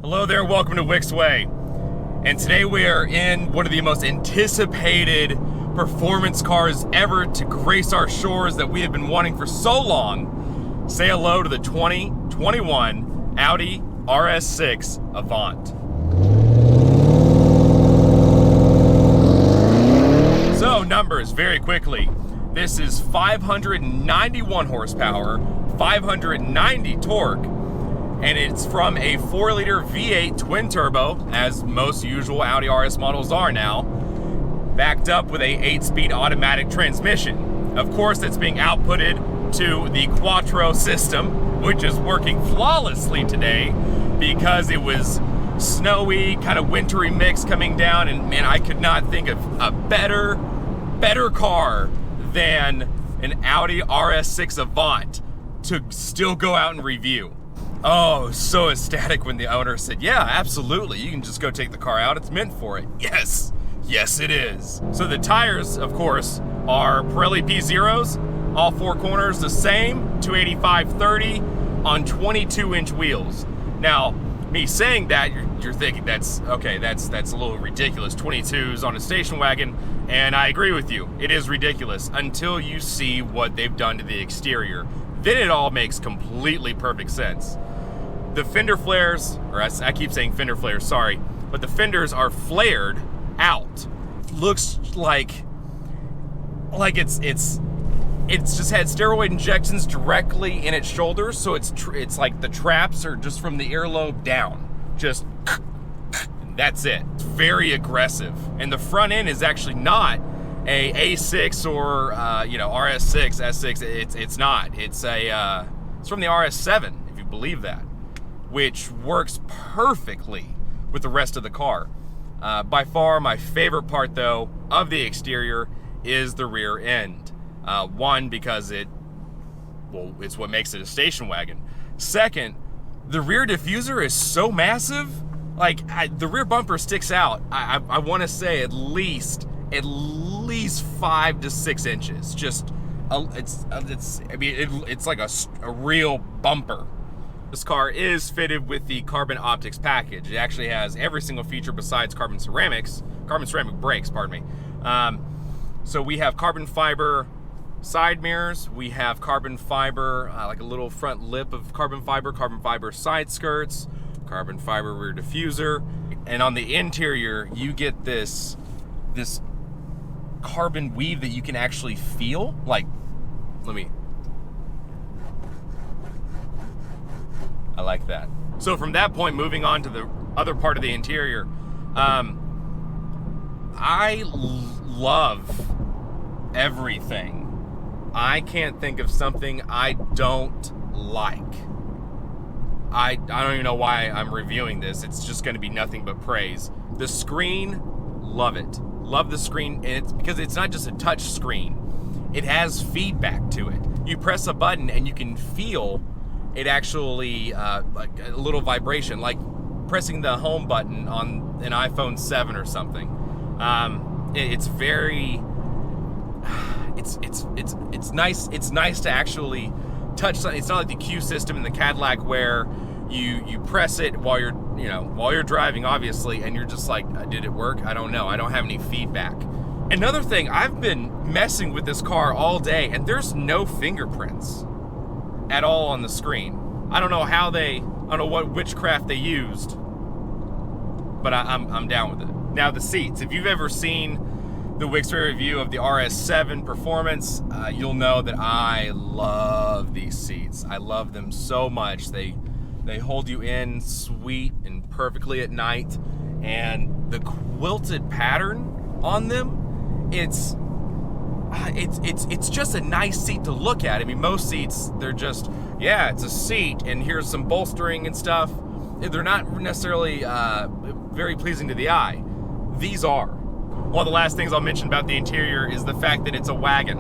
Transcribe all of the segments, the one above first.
Hello there, welcome to Wicks Way. And today we are in one of the most anticipated performance cars ever to grace our shores that we have been wanting for so long. Say hello to the 2021 Audi RS6 Avant. So numbers very quickly. This is 591 horsepower, 590 torque, and it's from a 4-liter V8 twin turbo, as most usual Audi RS models are now, backed up with a 8-speed automatic transmission. Of course, that's being outputted to the Quattro system, which is working flawlessly today because it was snowy, kind of wintry mix coming down, and man, I could not think of a better car than an Audi RS6 Avant to still go out and review. Oh, so ecstatic when the owner said, yeah, absolutely, you can just go take the car out, it's meant for it. Yes it is. So the tires, of course, are Pirelli P0s, all four corners the same, 285/30 on 22-inch wheels. Now, me saying that, you're thinking that's a little ridiculous, 22s on a station wagon, and I agree with you, it is ridiculous until you see what they've done to the exterior. Then it all makes completely perfect sense. The fender flares, or I keep saying fender flares, sorry, but the fenders are flared out. Looks like it's just had steroid injections directly in its shoulders, so it's like the traps are just from the earlobe down. Just that's it. It's very aggressive, and the front end is actually not a A6 or RS6 S6. It's not. It's from the RS7, if you believe that, which works perfectly with the rest of the car. By far, my favorite part, though, of the exterior is the rear end. One, because it's what makes it a station wagon. Second, the rear diffuser is so massive. The rear bumper sticks out. I want to say at least 5 to 6 inches. It's like a real bumper. This car is fitted with the carbon optics package. It actually has every single feature besides carbon ceramic brakes, pardon me. So we have carbon fiber side mirrors, we have carbon fiber, like a little front lip of carbon fiber side skirts, carbon fiber rear diffuser, and on the interior you get this carbon weave that you can actually feel. I like that. So from that point, moving on to the other part of the interior, I love everything. I can't think of something I don't like. I don't even know why I'm reviewing this. It's just going to be nothing but praise. The screen, love it. Love the screen, and it's because it's not just a touch screen. It has feedback to it. You press a button and you can feel it actually, like a little vibration, like pressing the home button on an iPhone 7 or something. It's very, it's nice. It's nice to actually touch something. It's not like the Q system in the Cadillac where you press it while you're driving, obviously, and you're just like, did it work? I don't know. I don't have any feedback. Another thing, I've been messing with this car all day, and there's no fingerprints at all on the screen. I don't know what witchcraft they used, but I'm down with it. Now the seats, if you've ever seen the Wicks review of the RS7 Performance, you'll know that I love these seats. I love them so much. They hold you in sweet and perfectly at night, and the quilted pattern on them, it's just a nice seat to look at. I mean, most seats, they're just, yeah, it's a seat and here's some bolstering and stuff. They're not necessarily very pleasing to the eye. These are. One of the last things I'll mention about the interior is the fact that it's a wagon.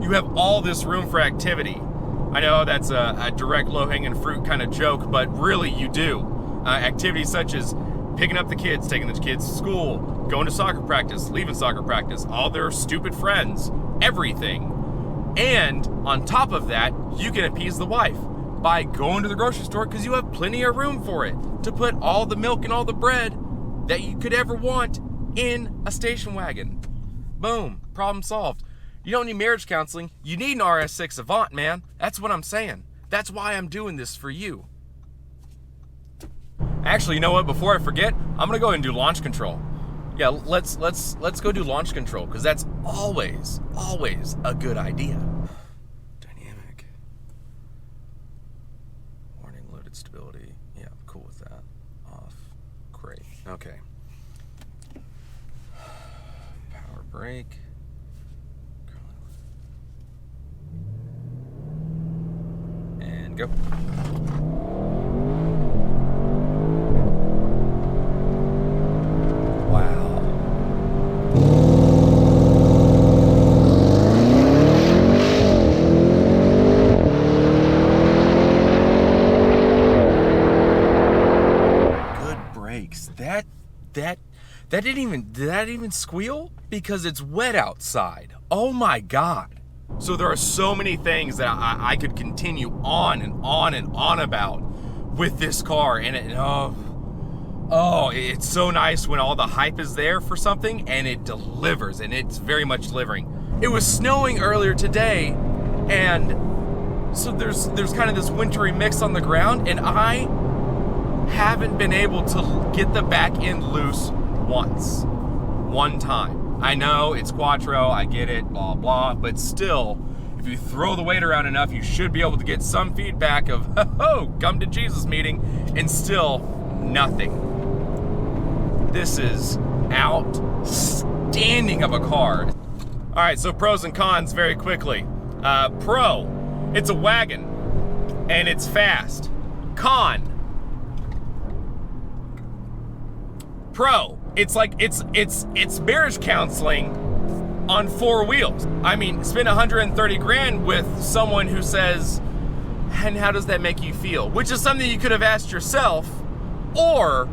You have all this room for activity. I know that's a direct low-hanging fruit kind of joke, but really you do. Activities such as picking up the kids, taking the kids to school, going to soccer practice, leaving soccer practice, all their stupid friends, everything. And on top of that, you can appease the wife by going to the grocery store because you have plenty of room for it to put all the milk and all the bread that you could ever want in a station wagon. Boom, problem solved. You don't need marriage counseling. You need an RS6 Avant, man. That's what I'm saying. That's why I'm doing this for you. Actually, you know what? Before I forget, I'm gonna go ahead and do launch control. Yeah, let's go do launch control, because that's always a good idea. Dynamic. Warning, loaded stability. Yeah, I'm cool with that. Off. Great. Okay. Power brake. And go. That didn't even squeal because it's wet outside. Oh my God. So there are so many things that I could continue on and on and on about with this car, and it's so nice when all the hype is there for something and it delivers, and it's very much delivering. It was snowing earlier today, and so there's kind of this wintry mix on the ground, and I haven't been able to get the back end loose one time. I know it's Quattro, I get it, blah blah, but still, if you throw the weight around enough, you should be able to get some feedback of, oh, come to Jesus meeting, and still nothing. This is outstanding of a car. All right, so pros and cons very quickly. Pro, it's a wagon and it's fast. Con, pro, it's like it's marriage counseling on 4 wheels. I mean, spend 130 grand with someone who says, and how does that make you feel? Which is something you could have asked yourself, or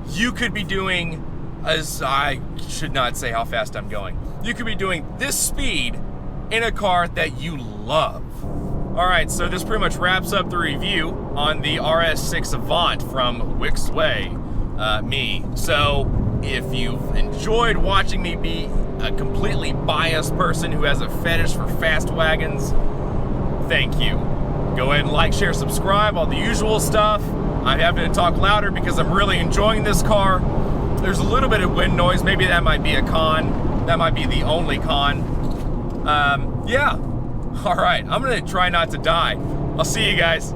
you could be doing, as I should not say how fast I'm going, you could be doing this speed in a car that you love. All right, so this pretty much wraps up the review on the RS6 Avant from Wicks Way, me. So if you've enjoyed watching me be a completely biased person who has a fetish for fast wagons, thank you. Go ahead and like, share, subscribe, all the usual stuff. I'm having to talk louder because I'm really enjoying this car. There's a little bit of wind noise. Maybe that might be a con. That might be the only con. Yeah. All right, I'm gonna try not to die. I'll see you guys.